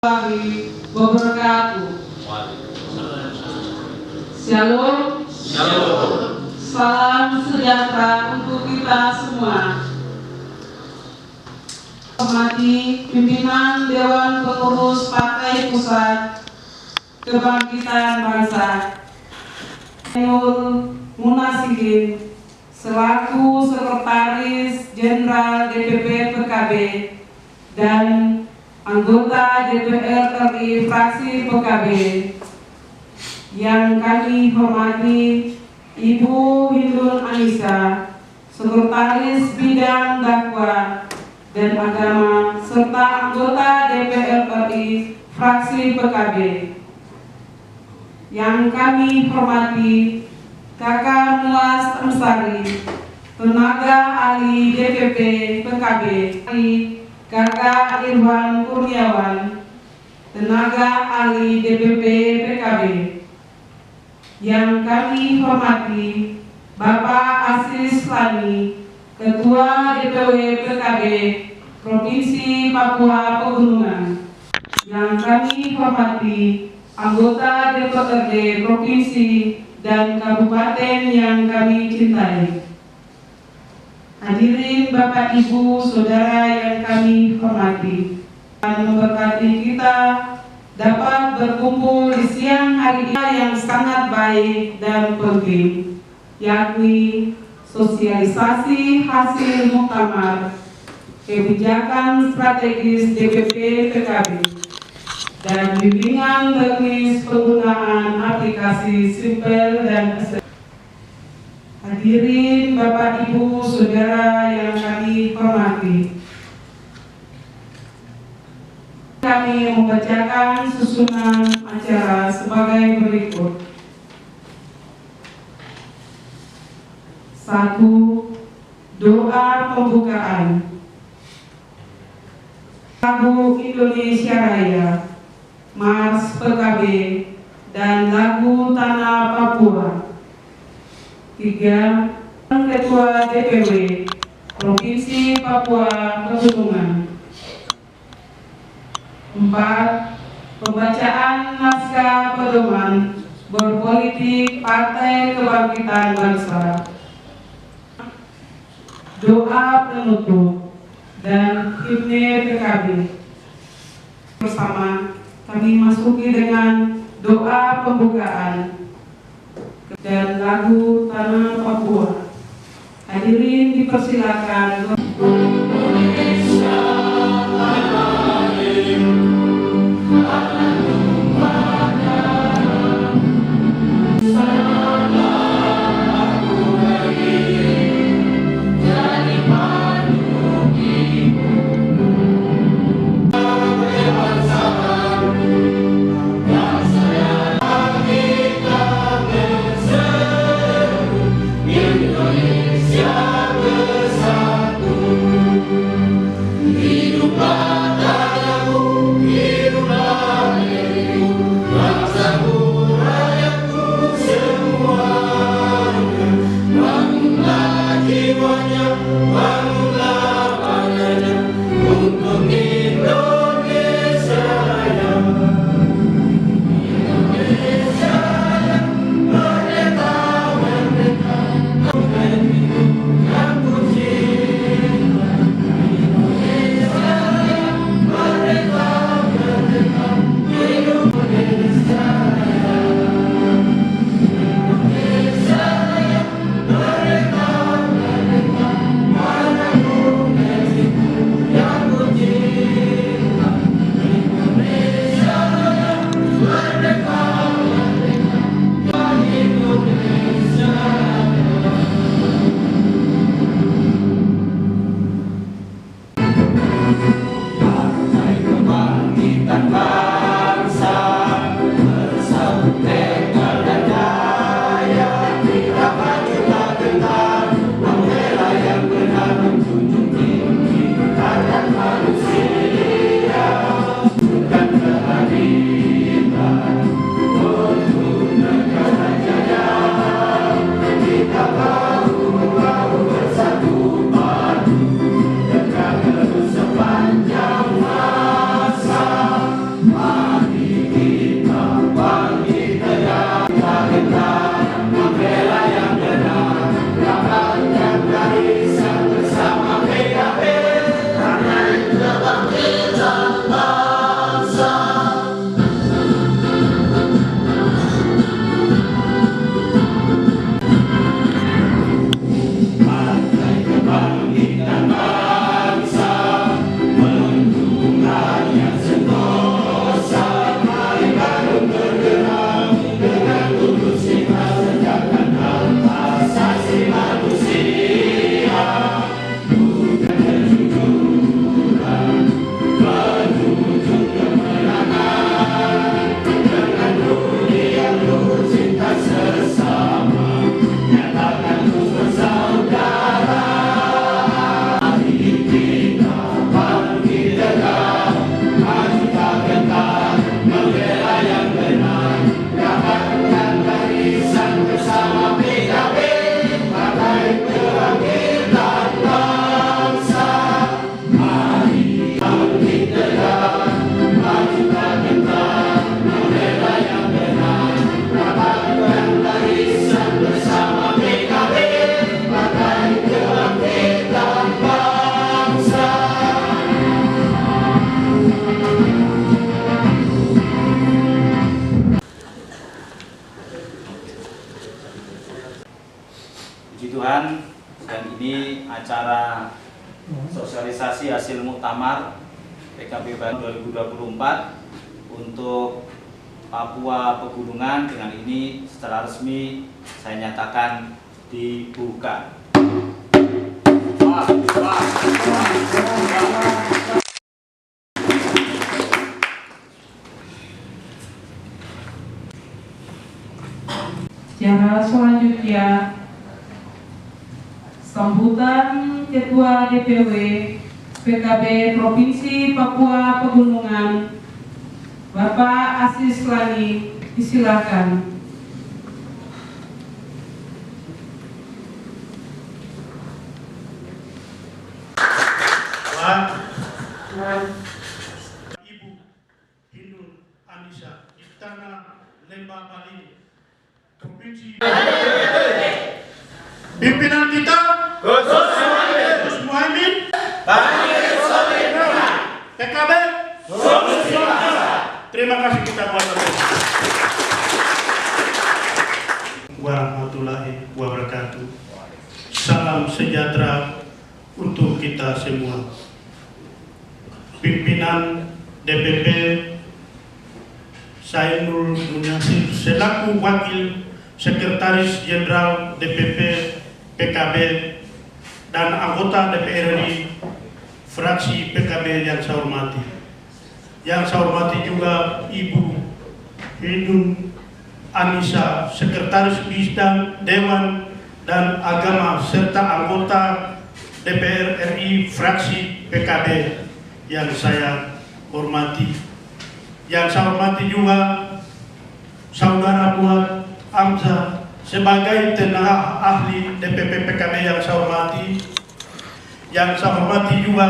Wabarakatuh. Shalom. Salam sejahtera untuk kita semua. Hormati pimpinan Dewan Pengurus Partai Pusat Kebangkitan Bangsa, Nur Munasikin selaku Sekretaris Jenderal DPP PKB dan anggota DPR RI fraksi PKB yang kami hormati Ibu Hindun Anissa, Sekretaris Bidang Dakwah dan Agama serta anggota DPR RI fraksi PKB yang kami hormati Kakak Muas Ansari, tenaga ahli DPP PKB, Kakak Irwan Kurniawan, tenaga ahli DPP PKB, yang kami hormati Bapak Asis Lani, Ketua DPW PKB Provinsi Papua Pegunungan, yang kami hormati anggota DPRD Provinsi dan Kabupaten yang kami cintai. Hadirin Bapak Ibu Saudara yang kami hormati, dan memberkati kita dapat berkumpul di siang hari ini yang sangat baik dan penting, yakni sosialisasi hasil muktamar kebijakan strategis DPP PKB dan bimbingan teknis penggunaan aplikasi Simpel dan Hadirin Bapak Ibu Saudara yang kami hormati, kami membacakan susunan acara sebagai berikut. 1. Doa pembukaan. Lagu Indonesia Raya, Mars PKB, dan lagu Tanah Papua. 3. Ketua DPW Provinsi Papua Pegunungan. 4. Pembacaan naskah pedoman berpolitik Partai Kebangkitan Bangsa. Doa penutup dan himne PKB. Bersama kami masuki dengan doa pembukaan dan lagu Tanah Papua. Hadirin dipersilakan. Indonesia bersatu. acara sosialisasi hasil muktamar PKB Bandung 2024 untuk Papua Pegunungan. Dengan ini secara resmi saya nyatakan dibuka. Secara selanjutnya, sambutan Ketua DPW PKB Provinsi Papua Pegunungan, Bapak Aziz Lani, disilakan. Ibu Hindun Anissa di tanah Lembah Bali, Provinsi. Pimpinan kita Gus Muhaimin, PKB. Terima kasih kita buat warahmatullahi wabarakatuh. Salam sejahtera untuk kita semua. Pimpinan DPP Sainul Munasir selaku Wakil Sekretaris Jenderal DPP PKB dan anggota DPR RI fraksi PKB yang saya hormati. Yang saya hormati juga Ibu Hindun Anissa, Sekretaris Bidang Dewan dan Agama serta anggota DPR RI fraksi PKB yang saya hormati. Yang saya hormati juga Saudara Buat Amza sebagai tenaga ahli DPP PKB yang saya hormati. Yang saya hormati juga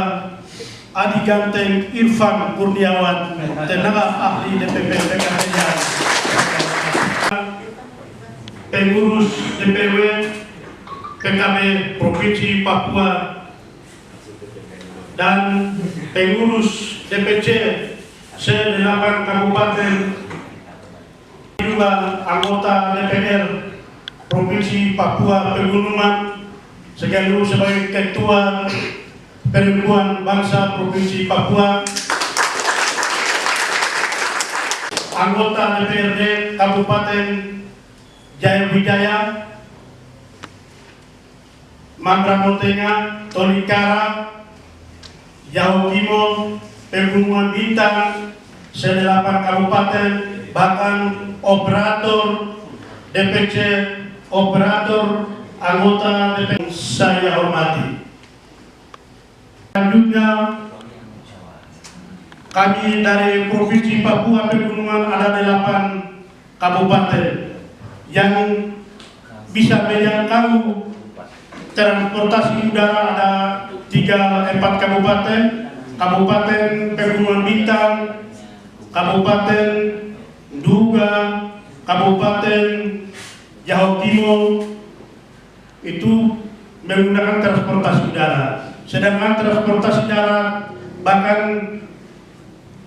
Adi Ganteng Irfan Kurniawan, tenaga ahli DPP PKB yang pengurus DPW PKB Provinsi Papua dan pengurus DPC se-8 kabupaten, juga anggota DPR Provinsi Papua Pegunungan, sekaligus sebagai Ketua Perempuan Bangsa Provinsi Papua, anggota DPRD Kabupaten Jayawijaya, Mambramotenga, Tolikara, Yahukimo, Pegunungan Bintang, se-8 kabupaten, bahkan operator DPC, operator anggota DPC saya hormati. Selanjutnya, kami dari Provinsi Papua Pegunungan ada 8 kabupaten yang bisa menjangkau transportasi udara. Ada 4 kabupaten, Kabupaten Pegunungan Bintang, Kabupaten Duga, Kabupaten Yahukimo, itu menggunakan transportasi udara. Sedangkan transportasi darat bahkan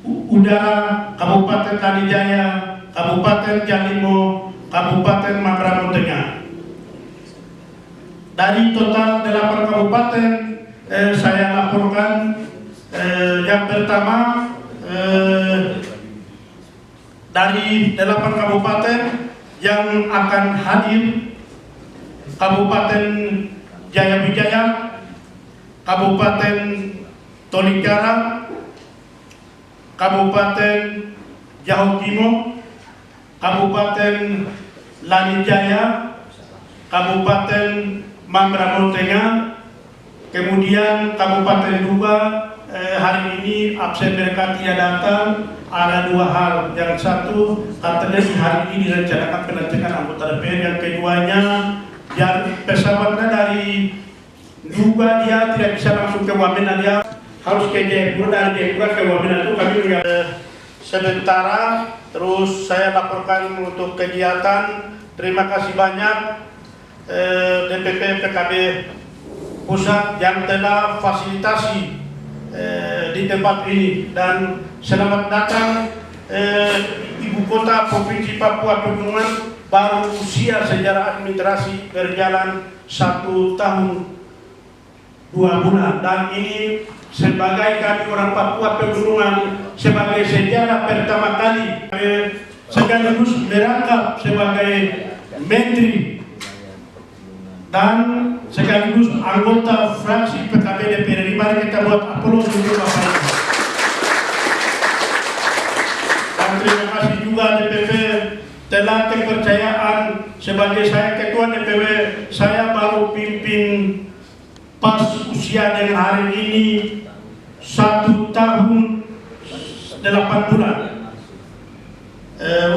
udara Kabupaten Tanijaya, Kabupaten Jalimo, Kabupaten Mambramotenga. Dari total 8 kabupaten saya laporkan yang pertama dari 8 kabupaten yang akan hadir: Kabupaten Jayawijaya, Kabupaten Tolikara, Kabupaten Yahukimo, Kabupaten Lanijaya, Kabupaten Mambramotenga, kemudian Kabupaten Duga. Hari ini absen mereka tidak datang. Ada 2 hal. Yang satu, katanya hari ini direncanakan pelantikan anggota DPR. Yang keduanya, pesawatnya dari Duga dia tidak bisa langsung ke Wamena, dia harus ke Jayapura. Dari Jayapura ke Wamena itu kami sementara. Terus saya laporkan untuk kegiatan. Terima kasih banyak DPP PKB Pusat yang telah fasilitasi di tempat ini, dan selamat datang Ibu Kota Provinsi Papua Pegunungan. Baru usia sejarah administrasi berjalan 1 tahun 2 bulan, dan ini sebagai kami orang Papua Pegunungan sebagai sejarah pertama kali sekaligus merangkap sebagai menteri dan sekaligus anggota fraksi PKB DPR. Mari kita buat aplaus untuk Bapak Ibu. Dan terima kasih juga DPP telah kepercayaan sebagai saya ketua DPW. Saya baru pimpin pas usia dengan hari ini 1 tahun 8 bulan.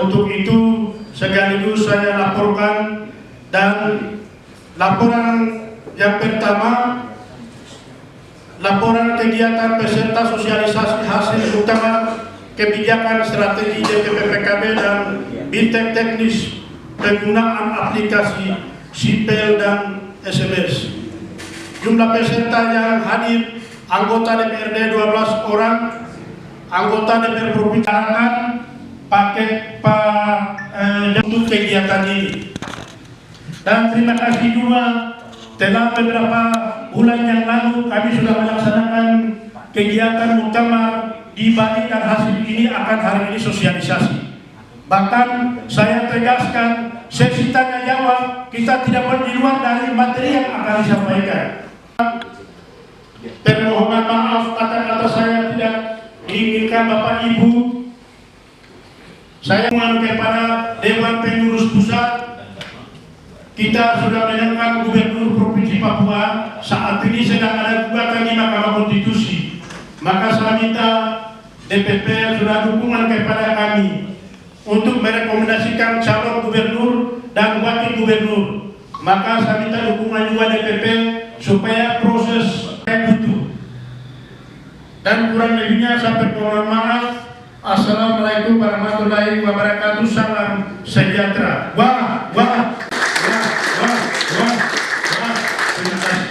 Untuk itu sekaligus saya laporkan, dan laporan yang pertama, laporan kegiatan peserta sosialisasi hasil utama kebijakan strategi DPP PKB dan Bidtek teknis penggunaan aplikasi sipil dan SMS. Jumlah peserta yang hadir anggota DPRD 12 orang, anggota DPR Provinsi paket untuk kegiatan ini. Dan terima kasih juga telah beberapa bulan yang lalu kami sudah melaksanakan kegiatan muktamar di Bali, dan hasil ini akan hari ini sosialisasi. Bahkan saya tegaskan sesi tanya jawab kita tidak boleh di luar dari materi yang akan disampaikan. Permohonan maaf kata-kata saya tidak diinginkan Bapak Ibu. Saya mohon kepada Dewan Pengurus Pusat, kita sudah mendengar Gubernur Provinsi Papua saat ini sedang ada gugatan di Mahkamah Konstitusi. Maka saya minta DPP sudah dukungan kepada kami untuk merekomendasikan calon gubernur dan wakil gubernur. Maka saya minta dukungan juga DPP supaya proses butuh. Dan kurang lebihnya saya permohon maaf. Assalamualaikum warahmatullahi wabarakatuh. Salam sejahtera. Wah. Terima kasih.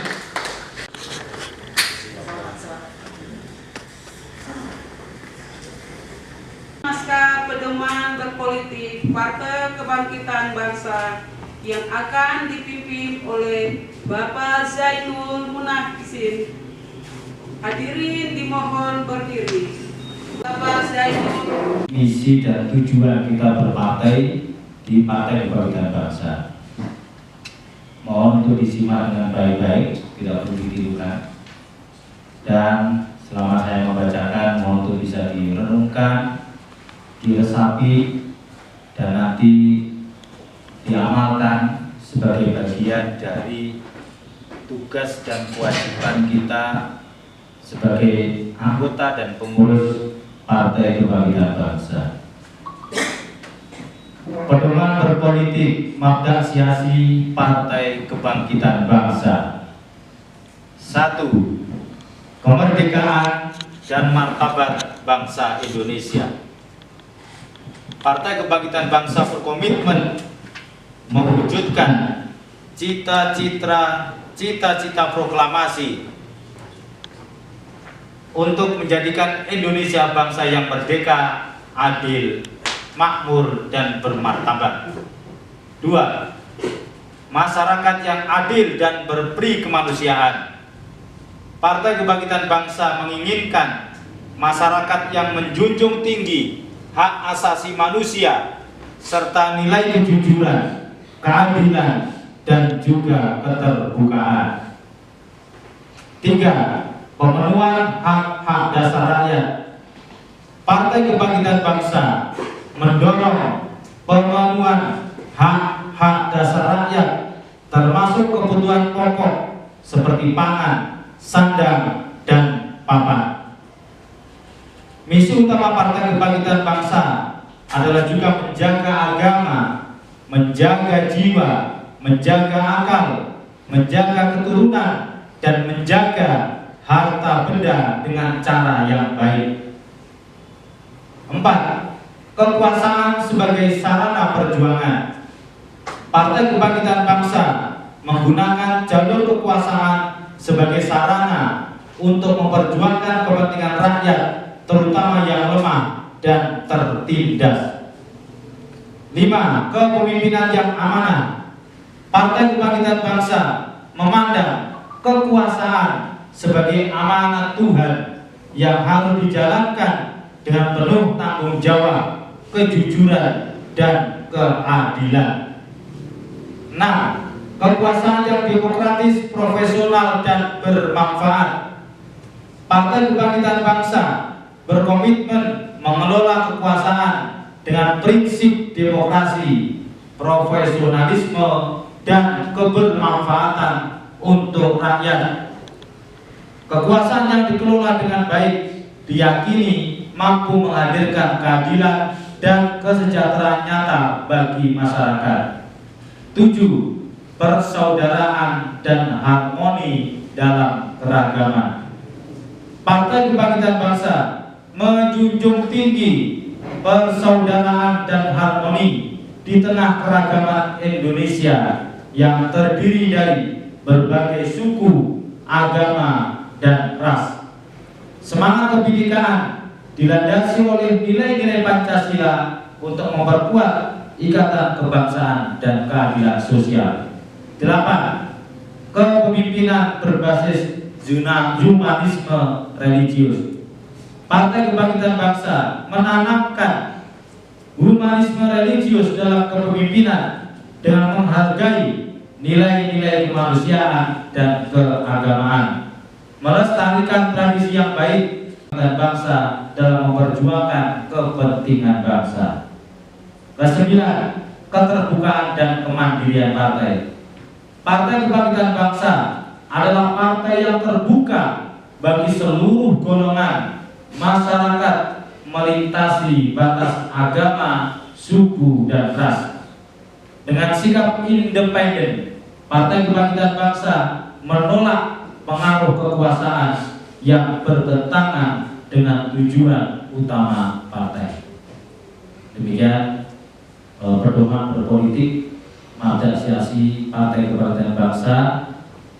Naskah pedoman berpolitik Partai Kebangkitan Bangsa yang akan dipimpin oleh Bapak Zainul Munafisin. Hadirin dimohon berdiri. Bapak Zainul. Misi dan tujuan kita berpartai di Partai Kebangkitan Bangsa. Mohon untuk disimak dengan baik-baik, tidak perlu ditirukan. Dan selama saya membacakan, mohon untuk bisa direnungkan, diresapi, dan nanti diamalkan sebagai bagian dari tugas dan kewajiban kita sebagai anggota dan pengurus Partai Kebangkitan Bangsa. Pedoman berpolitik mabda siasi Partai Kebangkitan Bangsa. 1. Kemerdekaan dan martabat bangsa Indonesia. Partai Kebangkitan Bangsa berkomitmen mewujudkan cita-cita proklamasi untuk menjadikan Indonesia bangsa yang merdeka, adil, makmur, dan bermartabat. 2. Masyarakat yang adil dan berperi kemanusiaan. Partai Kebangkitan Bangsa menginginkan masyarakat yang menjunjung tinggi hak asasi manusia serta nilai kejujuran, keadilan, dan juga keterbukaan. 3. Pemenuhan hak-hak dasar rakyat. Partai Kebangkitan Bangsa mendorong pemenuhan hak-hak dasar rakyat, termasuk kebutuhan pokok seperti pangan, sandang, dan papan. Misi utama Partai Kebangkitan Bangsa adalah juga menjaga agama, menjaga jiwa, menjaga akal, menjaga keturunan, dan menjaga harta benda dengan cara yang baik. 4. Kekuasaan sebagai sarana perjuangan. Partai Kebangkitan Bangsa menggunakan jalur kekuasaan sebagai sarana untuk memperjuangkan kepentingan rakyat, terutama yang lemah dan tertindas. 5. Kepemimpinan yang amanah. Partai Kebangkitan Bangsa memandang kekuasaan sebagai amanat Tuhan yang harus dijalankan dengan penuh tanggung jawab, kejujuran, dan keadilan. 6. Kekuasaan yang demokratis, profesional, dan bermanfaat. Partai Kebangkitan Bangsa berkomitmen mengelola kekuasaan dengan prinsip demokrasi, profesionalisme, dan kebermanfaatan untuk rakyat. Kekuasaan yang dikelola dengan baik diyakini mampu menghadirkan keadilan dan kesejahteraan nyata bagi masyarakat. 7. Persaudaraan dan harmoni dalam keragaman. Partai Kebangkitan Bangsa menjunjung tinggi persaudaraan dan harmoni di tengah keragaman Indonesia yang terdiri dari berbagai suku, agama, dan ras. Semangat kebinekaan dilandasi oleh nilai-nilai Pancasila untuk memperkuat ikatan kebangsaan dan keadilan sosial. 8. Kepemimpinan berbasis humanisme religius. Partai Kebangkitan Bangsa menanamkan humanisme religius dalam kepemimpinan dengan menghargai nilai-nilai kemanusiaan dan keagamaan, melestarikan tradisi yang baik dan bangsa dalam memperjuangkan kepentingan bangsa. 9. Keterbukaan dan kemandirian partai. Partai Kebangkitan Bangsa adalah partai yang terbuka bagi seluruh golongan masyarakat melintasi batas agama, suku, dan ras. Dengan sikap independen, Partai Kebangkitan Bangsa menolak pengaruh kekuasaan yang bertentangan dengan tujuan utama partai. Demikian pedoman berpolitik Marxisasi Partai Kebangkitan Bangsa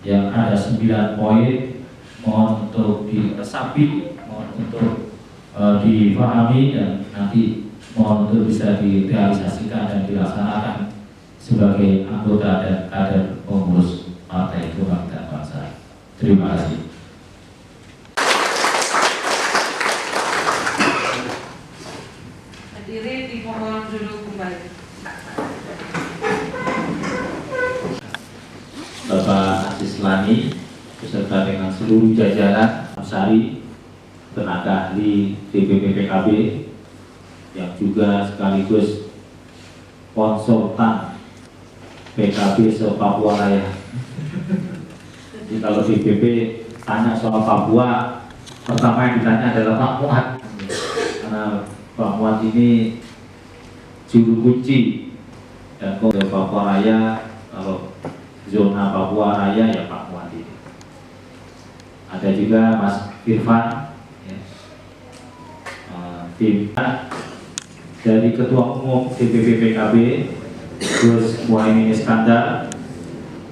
yang ada 9 poin. Mohon untuk diresapi, mohon untuk difahami, dan nanti mohon untuk bisa direalisasikan dan dilaksanakan sebagai anggota dan kader pengurus Partai Kebangkitan Bangsa. Terima kasih. Hadirin dimohon duduk kembali. Bapak Aziz Lani beserta dengan seluruh jajaran Sari, tenaga ahli DPP PKB yang juga sekaligus konsultan PKB se-Papua Raya. Jadi kalau DPP tanya soal Papua, pertama yang ditanya adalah Pak Muat, karena Pak Muat ini juru kunci, dan kalau Papua Raya, kalau zona Papua Raya ya Pak Muat ini. Ada juga Mas Irfan, ya. Tim dari Ketua Umum DPP PKB Gus Muhaimin Iskandar,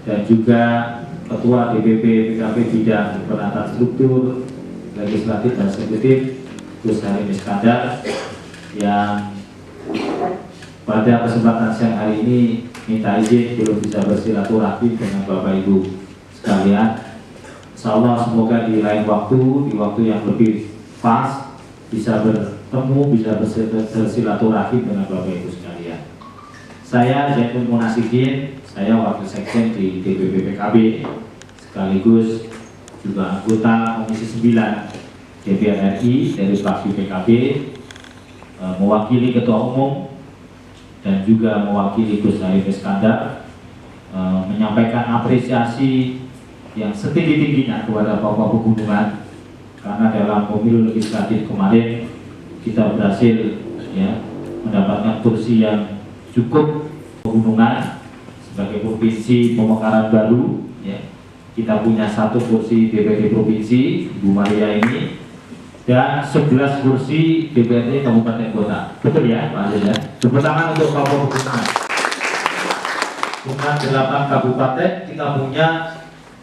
dan juga Ketua DPP PKB Bidang Penataan Struktur Legislatif dan Eksekutif Gus Halim Iskandar, yang pada kesempatan siang hari ini minta izin belum bisa bersilaturahmi dengan Bapak Ibu sekalian. Insyaallah semoga di lain waktu, di waktu yang lebih pas, bisa bertemu, bisa bersilaturahmi dengan Bapak Ibu sekalian. Saya Zainul Munasikin, saya Wakil Sekjen di DPP PKB, sekaligus juga anggota Komisi 9 DPR RI dari fraksi PKB, mewakili Ketua Umum dan juga mewakili Gus Halim Iskandar, menyampaikan apresiasi yang setinggi-tingginya kepada Papua Pegunungan, karena dalam pemilu legislatif kemarin kita berhasil ya mendapatkan kursi yang cukup. Pegunungan sebagai provinsi pemekaran baru ya, kita punya 1 kursi DPRD provinsi Ibu Maria ini, dan 11 kursi DPRD Kabupaten Kota. Betul ya Pak Aziz ya? Tepuk tangan untuk Papua Pegunungan. Dengan 8 kabupaten kita punya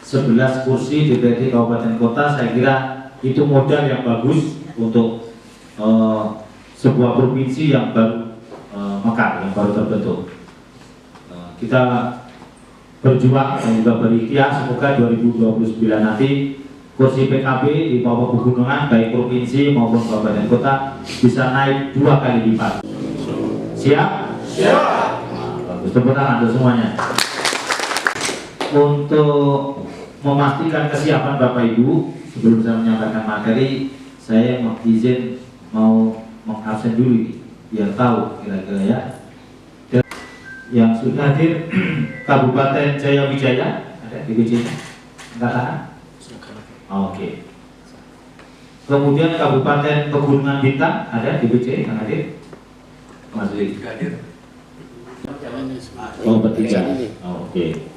11 kursi DPRD Kabupaten Kota. Saya kira itu modal yang bagus untuk sebuah provinsi yang baru mekar, yang baru terbentuk. Kita berjuang dan juga berikhtiar, semoga 2029 nanti kursi PKB di Papua Pegunungan baik provinsi maupun kabupaten kota bisa naik 2 kali lipat. Siap? Siap. Bagus, tepuk tangan untuk semuanya. Untuk memastikan kesiapan Bapak Ibu, sebelum saya menyampaikan materi, saya mau mengabsen dulu biar tahu kira-kira ya. Yang sudah hadir Kabupaten Jaya Wijaya, ada DPC-nya? Angkat tangan. Oke. Kemudian Kabupaten Pegunungan Bintang, ada DPC yang hadir? Mas Lik. Oh, bertiga. Oke.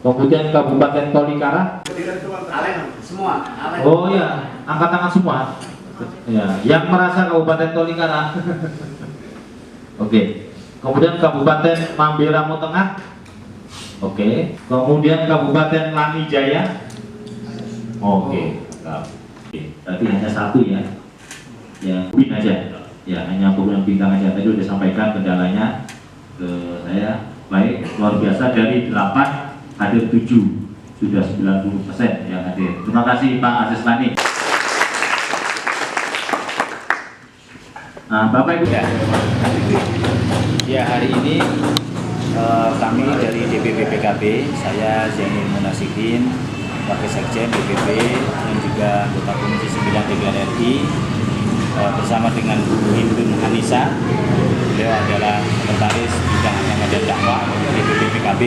Kemudian Kabupaten Tolikara. Semua. Oh ya, angkat tangan semua. Ya, yang merasa Kabupaten Tolikara. Oke. Kemudian Kabupaten Mamberamo Tengah. Oke. Kemudian Kabupaten Lanijaya. Oke. Oke. Berarti hanya satu ya. Yang Bin aja. Ya, hanya Pegunungan Bintang aja. Tadi sudah sampaikan kendalanya ke saya. Baik, luar biasa dari 8 hadir 7, sudah 90% yang hadir. Terima kasih Pak Aziz Lani. Nah, Bapak Ibu Ya, hari ini kami dari DPP PKB, saya Zainul Munasikin, Wakil Sekjen DPP dan juga anggota Komisi 9 DPR RI bersama dengan Bu Hindun Hanisa. Beliau adalah sekretaris bidang agama dan dakwah DPP PKB.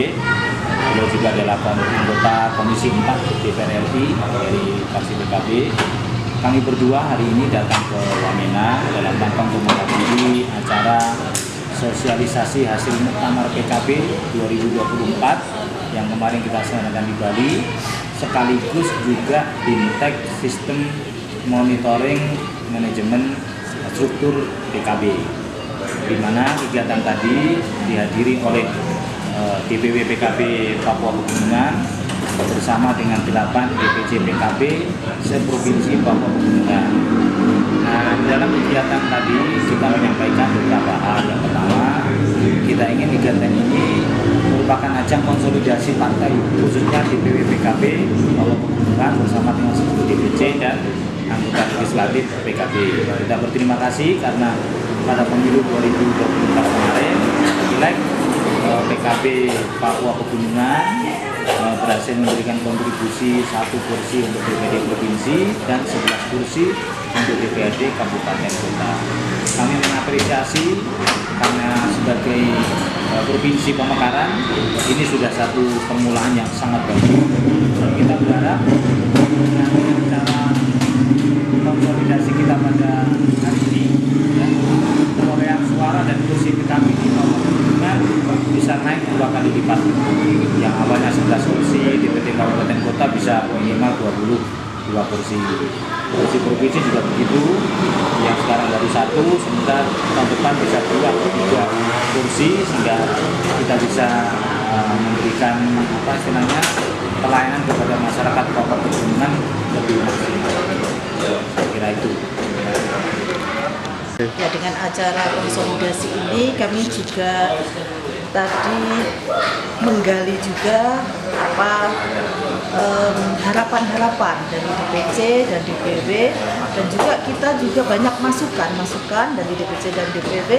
Beliau juga adalah anggota Komisi 4 DPR RI dari fraksi PKB. Kami berdua hari ini datang ke Wamena dalam rangka untuk menghadiri acara sosialisasi hasil Muktamar PKB 2024 yang kemarin kita selenggarakan di Bali, sekaligus juga Bintek Sistem Monitoring Manajemen Struktur PKB, di mana kegiatan tadi dihadiri oleh DPW PKB Papua Pegunungan bersama dengan 8 DPC PKB seprovinsi Papua Pegunungan. Nah, dalam kegiatan tadi kita menyampaikan beberapa hal. Yang pertama, kita ingin kegiatan ini merupakan ajang konsolidasi partai, khususnya DPW PKB Papua Pegunungan bersama dengan seluruh DPC dan anggota legislatif PKB. Kita berterima kasih karena pada pemilu 2024 kemarin, pileg PKB Papua Pegunungan berhasil memberikan kontribusi 1 kursi untuk DPRD Provinsi dan 11 kursi untuk DPRD Kabupaten Kota. Kami mengapresiasi karena sebagai Provinsi Pamekaran ini sudah satu permulaan yang sangat bagus. Kita berharap dengan cara konsolidasi kita pada hari ini, ya, perolehan suara dan kursi PKB di Papua Pegunungan bisa naik 2 kali lipat. Yang awalnya 11 kursi, DPRD Kabupaten Kota bisa minimal 22 kursi. Kursi provinsi juga begitu, yang sekarang baru 1, sementara tahun depan bisa 2 atau 3 kursi, sehingga kita bisa memberikan pelayanan kepada masyarakat Papua Pegunungan lebih maksimal. Saya kira itu. Ya, dengan acara konsolidasi ini kami juga tadi menggali juga harapan-harapan dari DPC dan DPW, dan juga kita juga banyak masukan dari DPC dan DPW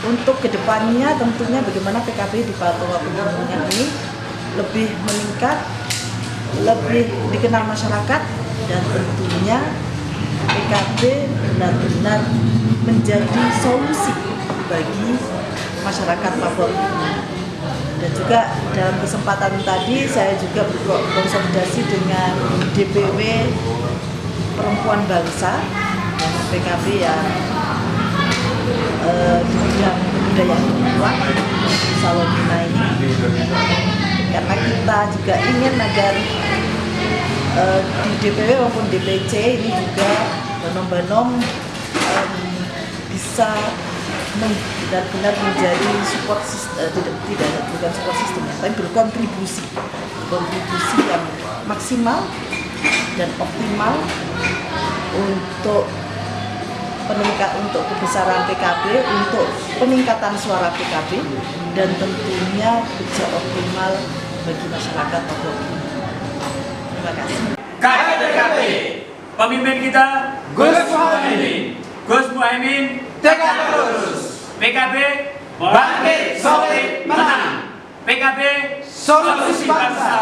untuk kedepannya tentunya bagaimana PKB di Papua Pegunungan ini lebih meningkat, lebih dikenal masyarakat, dan tentunya PKB benar-benar menjadi solusi bagi masyarakat Papua. Dan juga dalam kesempatan tadi saya juga berkonsolidasi dengan DPW Perempuan Bangsa dan PKB yang di bidang kebudayaan perempuan Salomina ini, karena kita juga ingin agar di DPW maupun DPC ini juga benom-benom bisa benar-benar menjadi support system, bukan support system, tapi berkontribusi yang maksimal dan optimal untuk kebesaran PKB, untuk peningkatan suara PKB, dan tentunya kerja optimal bagi masyarakat Papua. Terima kasih. KPPKB. Pemimpin kita Gus Muhaimin. Gus Muhaimin tegak lurus. PKB bangkit, solid, menang. PKB solusi bangsa.